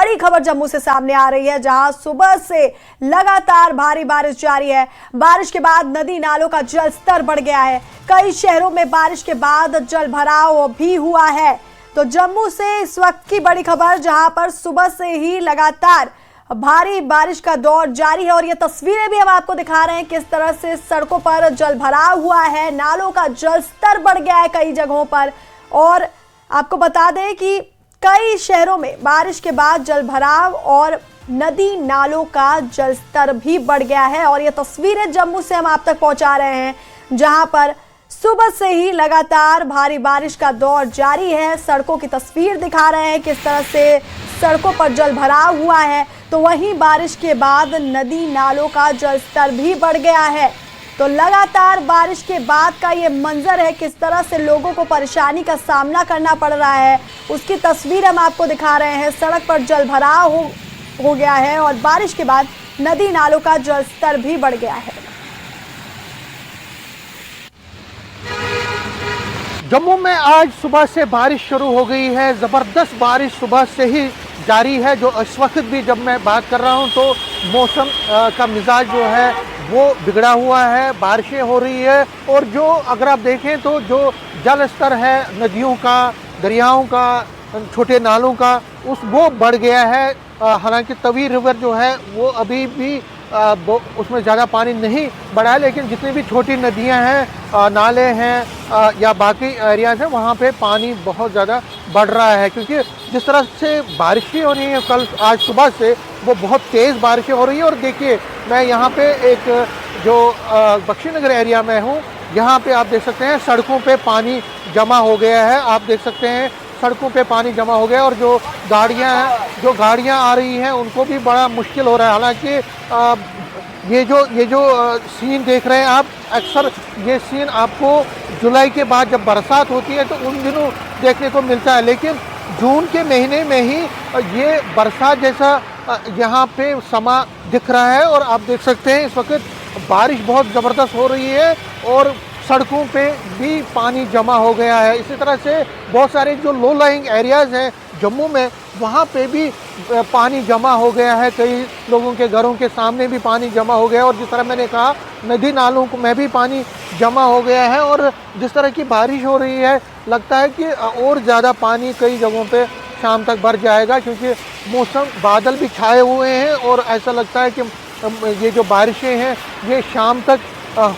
बड़ी खबर जम्मू से सामने आ रही है, जहां सुबह से लगातार भारी बारिश जारी है। बारिश के बाद नदी नालों का जल स्तर बढ़ गया है। कई शहरों में बारिश के बाद जल भराव भी हुआ है। तो जम्मू से इस वक्त की बड़ी खबर, जहां पर सुबह से ही लगातार भारी बारिश का दौर जारी है और ये तस्वीरें भी हम आपको दिखा रहे हैं किस तरह से सड़कों पर जल भराव हुआ है, नालों का जल स्तर बढ़ गया है कई जगहों पर। और आपको बता दें कि कई शहरों में बारिश के बाद जल भराव और नदी नालों का जल स्तर भी बढ़ गया है। और ये तस्वीरें जम्मू से हम आप तक पहुंचा रहे हैं, जहां पर सुबह से ही लगातार भारी बारिश का दौर जारी है। सड़कों की तस्वीर दिखा रहे हैं किस तरह से सड़कों पर जल भराव हुआ है। तो वहीं बारिश के बाद नदी नालों का जल स्तर भी बढ़ गया है। तो लगातार बारिश के बाद का ये मंजर है, किस तरह से लोगों को परेशानी का सामना करना पड़ रहा है, उसकी तस्वीर हम आपको दिखा रहे हैं। सड़क पर जल भराव हो गया है और बारिश के बाद नदी नालों का जल स्तर भी बढ़ गया है। जम्मू में आज सुबह से बारिश शुरू हो गई है। ज़बरदस्त बारिश सुबह से ही जारी है। जो इस वक्त भी जब मैं बात कर रहा हूं तो मौसम का मिजाज जो है वो बिगड़ा हुआ है, बारिशें हो रही है। और जो अगर आप देखें तो जो जल स्तर है नदियों का, दरियाओं का, छोटे नालों का, वो बढ़ गया है। हालांकि तवी रिवर जो है वो अभी भी उसमें ज़्यादा पानी नहीं बढ़ा है, लेकिन जितनी भी छोटी नदियां हैं, नाले हैं या बाकी एरियाज हैं, वहाँ पे पानी बहुत ज़्यादा बढ़ रहा है। क्योंकि जिस तरह से बारिशें हो रही हैं कल आज सुबह से, वो बहुत तेज़ बारिशें हो रही है। और देखिए, मैं यहाँ पे एक जो बख्शीनगर एरिया में हूँ, यहाँ पे आप देख सकते हैं सड़कों पे पानी जमा हो गया है। आप देख सकते हैं सड़कों पे पानी जमा हो गया और जो गाड़ियाँ आ रही हैं उनको भी बड़ा मुश्किल हो रहा है। हालांकि ये जो सीन देख रहे हैं आप, अक्सर ये सीन आपको जुलाई के बाद जब बरसात होती है तो उन दिनों देखने को मिलता है, लेकिन जून के महीने में ही ये बरसात जैसा यहाँ पे समा दिख रहा है। और आप देख सकते हैं इस वक्त बारिश बहुत ज़बरदस्त हो रही है और सड़कों पे भी पानी जमा हो गया है। इसी तरह से बहुत सारे जो लो लाइंग एरियाज़ हैं जम्मू में, वहाँ पे भी पानी जमा हो गया है। कई लोगों के घरों के सामने भी पानी जमा हो गया। और जिस तरह मैंने कहा, नदी नालों में भी पानी जमा हो गया है। और जिस तरह की बारिश हो रही है, लगता है कि और ज़्यादा पानी कई जगहों पे शाम तक बढ़ जाएगा, क्योंकि मौसम बादल भी छाए हुए हैं और ऐसा लगता है कि ये जो बारिशें हैं ये शाम तक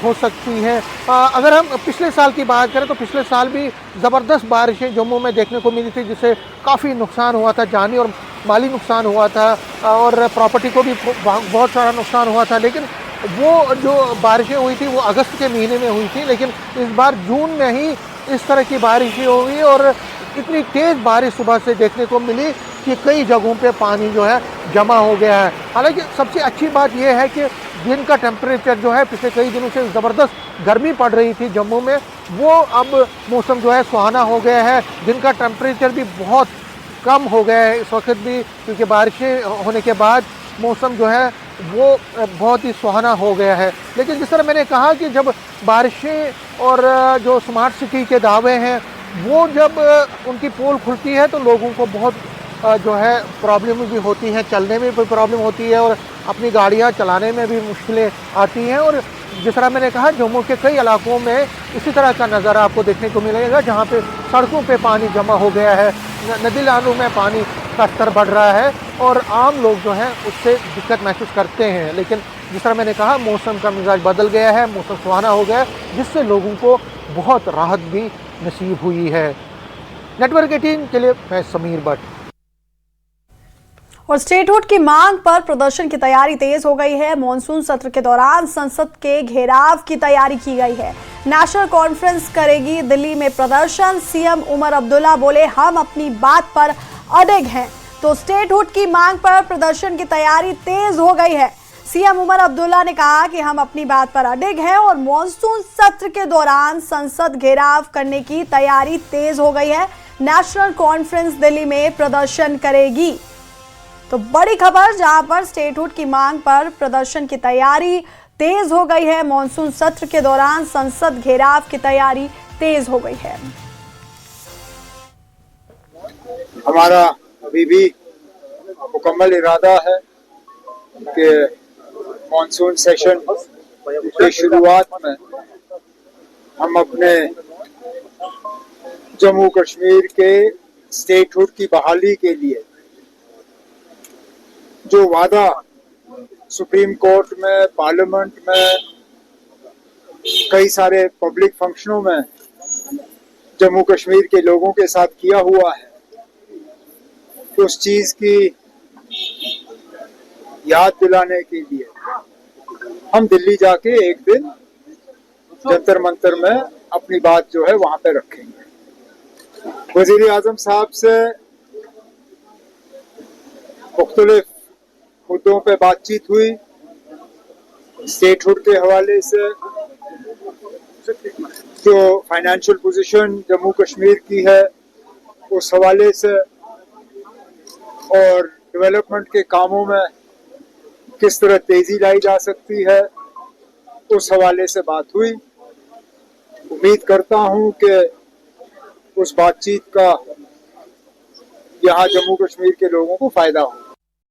हो सकती हैं। अगर हम पिछले साल की बात करें तो पिछले साल भी ज़बरदस्त बारिशें जम्मू में देखने को मिली थी, जिससे काफ़ी नुकसान हुआ था, जानी और माली नुकसान हुआ था और प्रॉपर्टी को भी बहुत सारा नुकसान हुआ था। लेकिन वो जो बारिशें हुई थी वो अगस्त के महीने में हुई थी, लेकिन इस बार जून में ही इस तरह की बारिशें हुई और इतनी तेज़ बारिश सुबह से देखने को मिली कि कई जगहों पे पानी जो है जमा हो गया है। हालांकि सबसे अच्छी बात यह है कि दिन का टेम्परेचर जो है, पिछले कई दिनों से ज़बरदस्त गर्मी पड़ रही थी जम्मू में, वो अब मौसम जो है सुहाना हो गया है। दिन का टेम्परेचर भी बहुत कम हो गया है इस वक्त भी, क्योंकि बारिशें होने के बाद मौसम जो है वो बहुत ही सुहाना हो गया है। लेकिन जिस तरह मैंने कहा कि जब बारिशें और जो स्मार्ट सिटी के दावे हैं वो जब उनकी पोल खुलती है तो लोगों को बहुत जो है प्रॉब्लम भी होती है, चलने में भी प्रॉब्लम होती है और अपनी गाड़ियां चलाने में भी मुश्किलें आती हैं। और जिस तरह मैंने कहा, जम्मू के कई इलाकों में इसी तरह का नज़ारा आपको देखने को मिलेगा, जहां पे सड़कों पे पानी जमा हो गया है, नदी नालों में पानी का स्तर बढ़ रहा है और आम लोग जो हैं उससे दिक्कत महसूस करते हैं। लेकिन जिस तरह मैंने कहा, मौसम का मिजाज बदल गया है, मौसम सुहाना हो गया है, जिससे लोगों को बहुत राहत भी नसीब हुई है। नेटवर्क 18 के लिए मैं समीर भट्ट। और स्टेटहुड की मांग पर प्रदर्शन की तैयारी तेज हो गई है। मॉनसून सत्र के दौरान संसद के घेराव की तैयारी की गई है। नेशनल कॉन्फ्रेंस करेगी दिल्ली में प्रदर्शन। सीएम उमर अब्दुल्ला बोले, हम अपनी बात पर अडिग हैं। तो स्टेटहुड की मांग पर प्रदर्शन की तैयारी तेज हो गई है। सीएम उमर अब्दुल्ला ने कहा कि हम अपनी बात पर अडिग हैं और मॉनसून सत्र के दौरान संसद घेराव करने की तैयारी तेज हो गई है। नेशनल कॉन्फ्रेंस दिल्ली में प्रदर्शन करेगी। तो बड़ी खबर, जहां पर स्टेटहुड की मांग पर प्रदर्शन की तैयारी तेज हो गई है। मॉनसून सत्र के दौरान संसद घेराव की तैयारी तेज हो गई है। हमारा अभी भी मुकम्मल इरादा है कि मॉनसून सेशन की शुरुआत में हम अपने जम्मू कश्मीर के स्टेटहुड की बहाली के लिए जो वादा सुप्रीम कोर्ट में, पार्लियामेंट में, कई सारे पब्लिक फंक्शनों में जम्मू कश्मीर के लोगों के साथ किया हुआ है, उस चीज की याद दिलाने के लिए हम दिल्ली जाके एक दिन जंतर मंतर में अपनी बात जो है वहां पे रखेंगे। वजीर आजम साहब से मुख्तलिफ मुद्दों पे बातचीत हुई, स्टेटहुड के हवाले से, जो फाइनेंशियल पोजीशन जम्मू कश्मीर की है उस हवाले से, और डेवलपमेंट के कामों में किस तरह तेजी लाई जा सकती है उस हवाले से बात हुई। उम्मीद करता हूं कि उस बातचीत का यहाँ जम्मू कश्मीर के लोगों को फायदा हो।